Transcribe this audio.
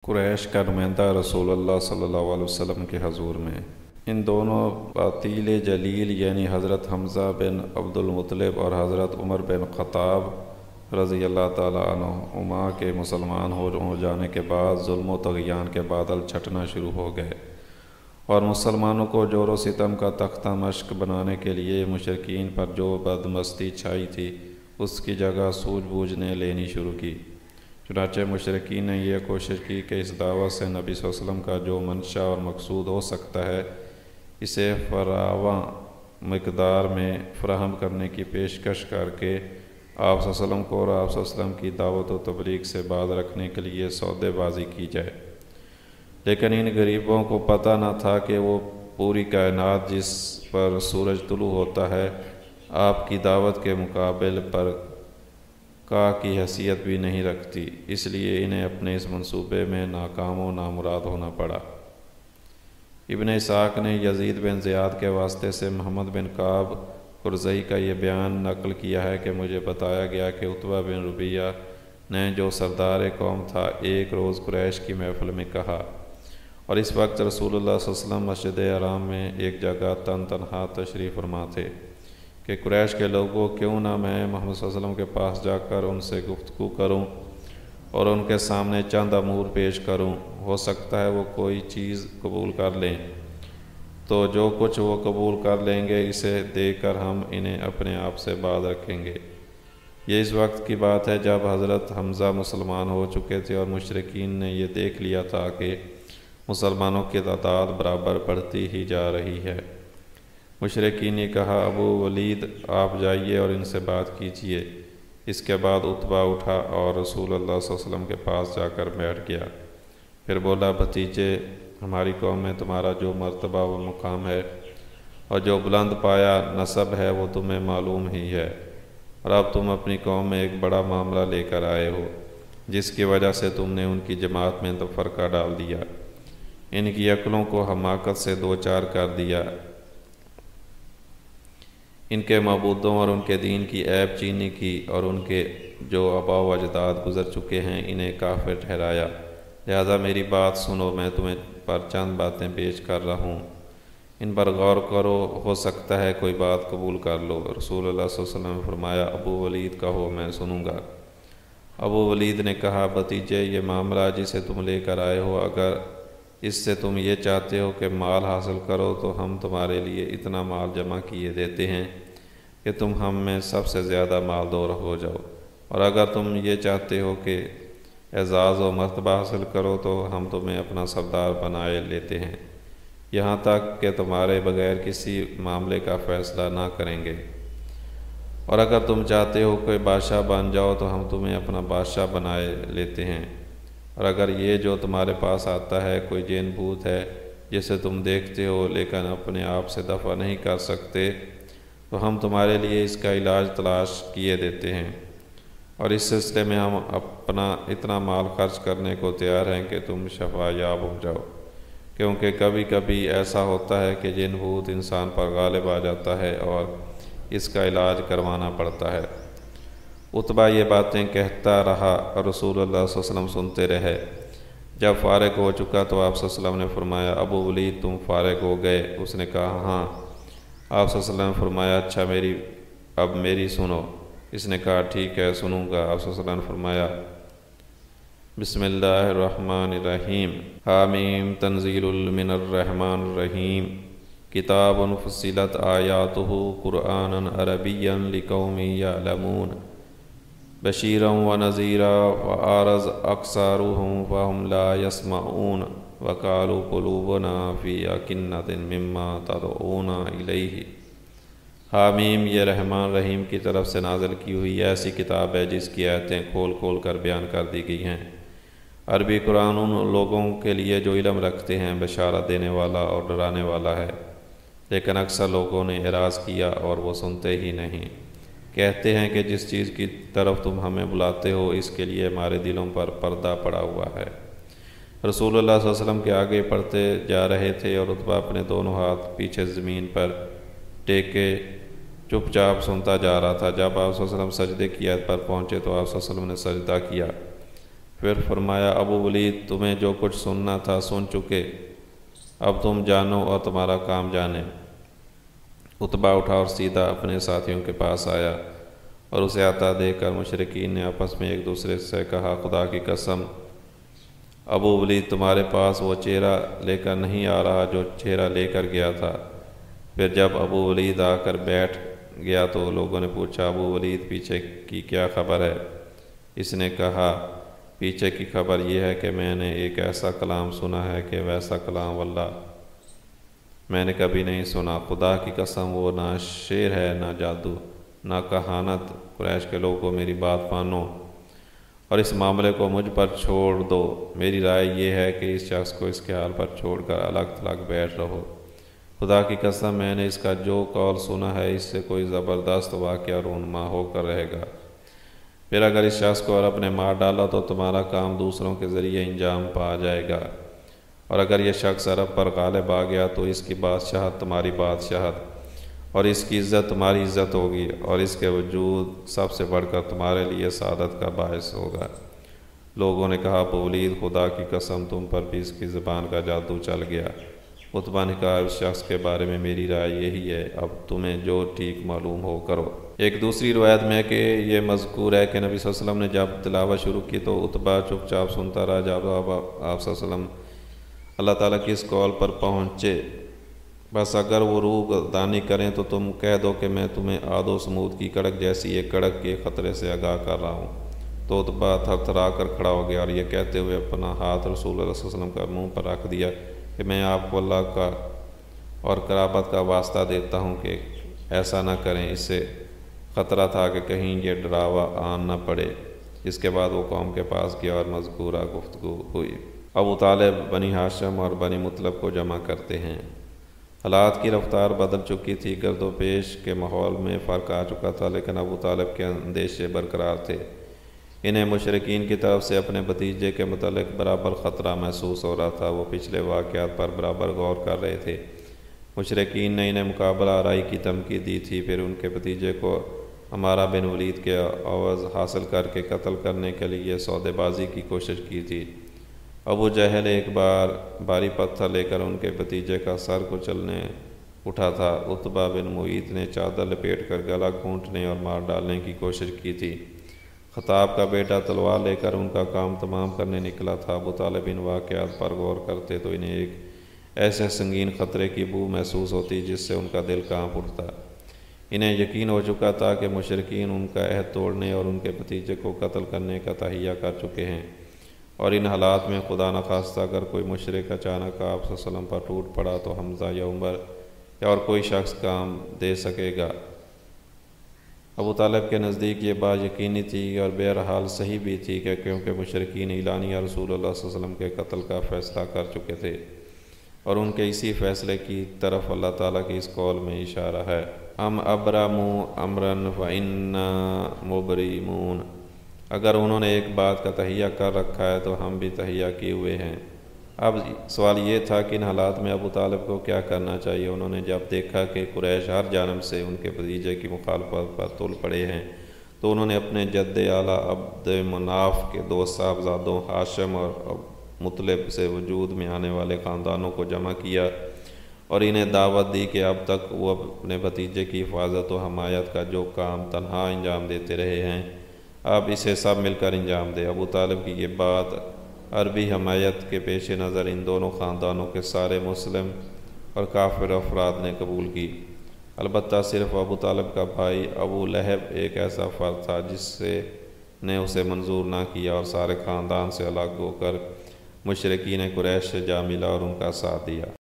قریش کا نمائندہ رسول اللہ صلی اللہ علیہ وسلم کے حضور میں۔ ان دونوں قاتل جلیل یعنی حضرت حمزہ بن عبد المطلب اور حضرت عمر بن خطاب رضی اللہ تعالیٰ عنہما کے مسلمان ہو جانے کے بعد ظلم و طغیان کے بادل چھٹنا شروع ہو گئے، اور مسلمانوں کو جور و ستم کا تختہ مشق بنانے کے لیے مشرکین پر جو بدمستی چھائی تھی اس کی جگہ سوجھ بوجھ نے لینی شروع کی۔ چنانچہ مشرکین نے یہ کوشش کی کہ اس دعوت سے نبی صلی اللہ علیہ وسلم کا جو منشا اور مقصود ہو سکتا ہے اسے فراواں مقدار میں فراہم کرنے کی پیشکش کر کے آپ صلی اللہ علیہ وسلم کو اور آپ صلی اللہ علیہ وسلم کی دعوت و تبلیغ سے باز رکھنے کے لیے سودے بازی کی جائے۔ لیکن ان غریبوں کو پتہ نہ تھا کہ وہ پوری کائنات جس پر سورج طلوع ہوتا ہے آپ کی دعوت کے مقابل پر کا کی حیثیت بھی نہیں رکھتی، اس لیے انہیں اپنے اس منصوبے میں ناکام و نامراد ہونا پڑا۔ ابن اسحاق نے یزید بن زیاد کے واسطے سے محمد بن کعب قرظی کا یہ بیان نقل کیا ہے کہ مجھے بتایا گیا کہ عتبہ بن ربیعہ نے جو سردار قوم تھا ایک روز قریش کی محفل میں کہا، اور اس وقت رسول اللہ صلی اللہ علیہ وسلم مسجد حرام میں ایک جگہ تنہا تشریف فرما تھے، کہ قریش کے لوگوں کیوں نہ میں محمد صلی اللہ علیہ وسلم کے پاس جا کر ان سے گفتگو کروں اور ان کے سامنے چند امور پیش کروں، ہو سکتا ہے وہ کوئی چیز قبول کر لیں، تو جو کچھ وہ قبول کر لیں گے اسے دے کر ہم انہیں اپنے آپ سے باز رکھیں گے۔ یہ اس وقت کی بات ہے جب حضرت حمزہ مسلمان ہو چکے تھے اور مشرکین نے یہ دیکھ لیا تھا کہ مسلمانوں کی تعداد برابر بڑھتی ہی جا رہی ہے۔ مشرکین نے کہا، ابو ولید آپ جائیے اور ان سے بات کیجیے۔ اس کے بعد عتبہ اٹھا اور رسول اللہ صلی اللہ علیہ وسلم کے پاس جا کر بیٹھ گیا، پھر بولا، بھتیجے، ہماری قوم میں تمہارا جو مرتبہ و مقام ہے اور جو بلند پایا نسب ہے وہ تمہیں معلوم ہی ہے، اور اب تم اپنی قوم میں ایک بڑا معاملہ لے کر آئے ہو جس کی وجہ سے تم نے ان کی جماعت میں تفرقہ ڈال دیا، ان کی عقلوں کو حماقت سے دوچار کر دیا، ان کے معبودوں اور ان کے دین کی عیب چینی کی، اور ان کے جو آباء و اجداد گزر چکے ہیں انہیں کافر ٹھہرایا۔ لہذا میری بات سنو، میں تمہیں پر چند باتیں پیش کر رہا ہوں، ان پر غور کرو، ہو سکتا ہے کوئی بات قبول کر لو۔ رسول اللہ صلی اللہ علیہ وسلم نے فرمایا، ابو ولید کہو، میں سنوں گا۔ ابو ولید نے کہا، بھتیجے، یہ معاملہ جسے تم لے کر آئے ہو، اگر اس سے تم یہ چاہتے ہو کہ مال حاصل کرو تو ہم تمہارے لیے اتنا مال جمع کیے دیتے ہیں کہ تم ہم میں سب سے زیادہ مالدار ہو جاؤ، اور اگر تم یہ چاہتے ہو کہ اعزاز و مرتبہ حاصل کرو تو ہم تمہیں اپنا سردار بنائے لیتے ہیں، یہاں تک کہ تمہارے بغیر کسی معاملے کا فیصلہ نہ کریں گے، اور اگر تم چاہتے ہو کہ بادشاہ بن جاؤ تو ہم تمہیں اپنا بادشاہ بنائے لیتے ہیں، اور اگر یہ جو تمہارے پاس آتا ہے کوئی جین بھوت ہے جسے تم دیکھتے ہو لیکن اپنے آپ سے دفع نہیں کر سکتے تو ہم تمہارے لیے اس کا علاج تلاش کیے دیتے ہیں، اور اس سلسلے میں ہم اپنا اتنا مال خرچ کرنے کو تیار ہیں کہ تم شفا یاب ہو جاؤ، کیونکہ کبھی کبھی ایسا ہوتا ہے کہ جن بھوت انسان پر غالب آ جاتا ہے اور اس کا علاج کروانا پڑتا ہے۔ عتبہ یہ باتیں کہتا رہا اور رسول اللہ صلی اللہ علیہ وسلم سنتے رہے۔ جب فارغ ہو چکا تو آپ صلی اللہ علیہ وسلم نے فرمایا، ابو ولید تم فارغ ہو گئے؟ اس نے کہا، ہاں۔ آپ صلی اللہ علیہ وسلم نے فرمایا، اچھا اب میری سنو۔ اس نے کہا، ٹھیک ہے، سنوں گا۔ آپ صلی اللہ علیہ وسلم نے فرمایا، بسم اللہ الرحمن الرحیم، حامیم، تنزیل من الرحمن الرحیم، کتاب فصلت آیاتہ قرآنا عربیا لقوم یعلمون، بشیرا ونذیرا فاعرض اکثرهم فهم لا يسمعون وقالوا قلوبنا فی اکنۃ مما تدعونا الیہ۔ حامیم، یہ رحمان رحیم کی طرف سے نازل کی ہوئی ایسی کتاب ہے جس کی آیتیں کھول کھول کر بیان کر دی گئی ہیں۔ عربی قرآن ان لوگوں کے لیے جو علم رکھتے ہیں بشارت دینے والا اور ڈرانے والا ہے، لیکن اکثر لوگوں نے اعراض کیا اور وہ سنتے ہی نہیں۔ کہتے ہیں کہ جس چیز کی طرف تم ہمیں بلاتے ہو اس کے لیے ہمارے دلوں پر پردہ پڑا ہوا ہے۔ رسول اللہ صلی اللہ علیہ وسلم کے آگے پڑھتے جا رہے تھے اور عتبہ اپنے دونوں ہاتھ پیچھے زمین پر ٹیکے چپ چاپ سنتا جا رہا تھا۔ جب آپ صلی اللہ علیہ وسلم سجدے کی آیت پر پہنچے تو آپ صلی اللہ علیہ وسلم نے سجدہ کیا۔ پھر فرمایا ابو ولید تمہیں جو کچھ سننا تھا سن چکے، اب تم جانو اور تمہارا کام جانے۔ عتبہ اٹھا اور سیدھا اپنے ساتھیوں کے پاس آیا اور اسے آتا دیکھ کر مشرکین نے آپس میں ایک دوسرے سے کہا خدا کی قسم ابو ولید تمہارے پاس وہ چہرہ لے کر نہیں آ رہا جو چہرہ لے کر گیا تھا۔ پھر جب ابو ولید آ کر بیٹھ گیا تو لوگوں نے پوچھا ابو ولید پیچھے کی کیا خبر ہے؟ اس نے کہا پیچھے کی خبر یہ ہے کہ میں نے ایک ایسا کلام سنا ہے کہ ویسا کلام واللہ میں نے کبھی نہیں سنا۔ خدا کی قسم وہ نہ شعر ہے نہ جادو نہ کہانت۔ قریش کے لوگوں میری بات مانو اور اس معاملے کو مجھ پر چھوڑ دو۔ میری رائے یہ ہے کہ اس شخص کو اس کے حال پر چھوڑ کر الگ تھلگ بیٹھ رہو۔ خدا کی قسم میں نے اس کا جو قول سنا ہے اس سے کوئی زبردست واقعہ رونما ہو کر رہے گا۔ پھر اگر اس شخص کو عرب نے مار ڈالا تو تمہارا کام دوسروں کے ذریعے انجام پا جائے گا، اور اگر یہ شخص عرب پر غالب آ گیا تو اس کی بادشاہت تمہاری بادشاہت اور اس کی عزت تمہاری عزت ہوگی، اور اس کے وجود سب سے بڑھ کر تمہارے لیے سعادت کا باعث ہوگا۔ لوگوں نے کہا ابو ولید خدا کی قسم تم پر بھی اس کی زبان کا جادو چل گیا۔ عتبہ نے کہا اس شخص کے بارے میں میری رائے یہی ہے، اب تمہیں جو ٹھیک معلوم ہو کرو۔ ایک دوسری روایت میں کہ یہ مذکور ہے کہ نبی صلی اللہ علیہ وسلم نے جب تلاوت شروع کی تو عتبہ چپ چاپ سنتا رہا۔ جب آپ صلی اللہ علیہ وسلم اللہ تعالیٰ کی اس قول پر پہنچے بس اگر وہ روح دانی کریں تو تم کہہ دو کہ میں تمہیں عاد و سمود کی کڑک جیسی ایک کڑک کے خطرے سے آگاہ کر رہا ہوں۔ تو عتبہ تھر تھرا کر کھڑا ہو گیا اور یہ کہتے ہوئے اپنا ہاتھ رسول اللہ صلی اللہ علیہ وسلم کا منہ پر رکھ دیا کہ میں آپ کو اللہ کا اور قرابت کا واسطہ دیتا ہوں کہ ایسا نہ کریں۔ اس سے خطرہ تھا کہ کہیں یہ ڈراوا آن نہ پڑے۔ اس کے بعد وہ قوم کے پاس گیا اور مذکورہ گفتگو ہوئی۔ ابو طالب بنی ہاشم اور بنی مطلب کو جمع کرتے ہیں۔ حالات کی رفتار بدل چکی تھی، گرد و پیش کے ماحول میں فرق آ چکا تھا، لیکن ابو طالب کے اندیشے برقرار تھے۔ انہیں مشرکین کی طرف سے اپنے بھتیجے کے متعلق برابر خطرہ محسوس ہو رہا تھا۔ وہ پچھلے واقعات پر برابر غور کر رہے تھے۔ مشرکین نے انہیں مقابلہ آرائی کی دھمکی دی تھی، پھر ان کے بھتیجے کو عمارہ بن ولید کے عوض حاصل کر کے قتل کرنے کے لیے سودے بازی کی کوشش کی تھی۔ ابو جہل ایک بار بھاری پتھر لے کر ان کے بھتیجے کا سر کچلنے اٹھا تھا۔ عتبہ بن معیط نے چادر لپیٹ کر گلا گھونٹنے اور مار ڈالنے کی کوشش کی تھی۔ خطاب کا بیٹا تلوار لے کر ان کا کام تمام کرنے نکلا تھا۔ ابو طالب ان واقعات پر غور کرتے تو انہیں ایک ایسے سنگین خطرے کی بو محسوس ہوتی جس سے ان کا دل کانپ اٹھتا۔ انہیں یقین ہو چکا تھا کہ مشرکین ان کا عہد توڑنے اور ان کے بھتیجے کو قتل کرنے کا تہیہ کر چکے ہیں، اور ان حالات میں خدا نخواستہ اگر کوئی مشرک اچانک آپ صلی اللہ علیہ وسلم پر ٹوٹ پڑا تو حمزہ یا عمر یا اور کوئی شخص کام دے سکے گا۔ ابو طالب کے نزدیک یہ بات یقینی تھی اور بہرحال صحیح بھی تھی کہ کیونکہ مشرکین اعلانیہ رسول اللہ صلی اللہ علیہ وسلم کے قتل کا فیصلہ کر چکے تھے، اور ان کے اسی فیصلے کی طرف اللہ تعالیٰ کی اس قول میں اشارہ ہے ہم ابرموا امرا فانا مبرمون۔ اگر انہوں نے ایک بات کا تہیہ کر رکھا ہے تو ہم بھی تہیہ کیے ہوئے ہیں۔ اب سوال یہ تھا کہ ان حالات میں ابو طالب کو کیا کرنا چاہیے۔ انہوں نے جب دیکھا کہ قریش ہر جانب سے ان کے بھتیجے کی مخالفت پر تل پڑے ہیں تو انہوں نے اپنے جد اعلیٰ عبد مناف کے دو صاحبزادوں ہاشم اور مطلب سے وجود میں آنے والے خاندانوں کو جمع کیا اور انہیں دعوت دی کہ اب تک وہ اپنے بھتیجے کی حفاظت و حمایت کا جو کام تنہا انجام دیتے رہے ہیں اب اسے سب مل کر انجام دے۔ ابو طالب کی یہ بات عربی حمایت کے پیش نظر ان دونوں خاندانوں کے سارے مسلم اور کافر افراد نے قبول کی۔ البتہ صرف ابو طالب کا بھائی ابو لہب ایک ایسا فرد تھا جس نے اسے منظور نہ کیا اور سارے خاندان سے الگ ہو کر مشرکین قریش سے جا ملا اور ان کا ساتھ دیا۔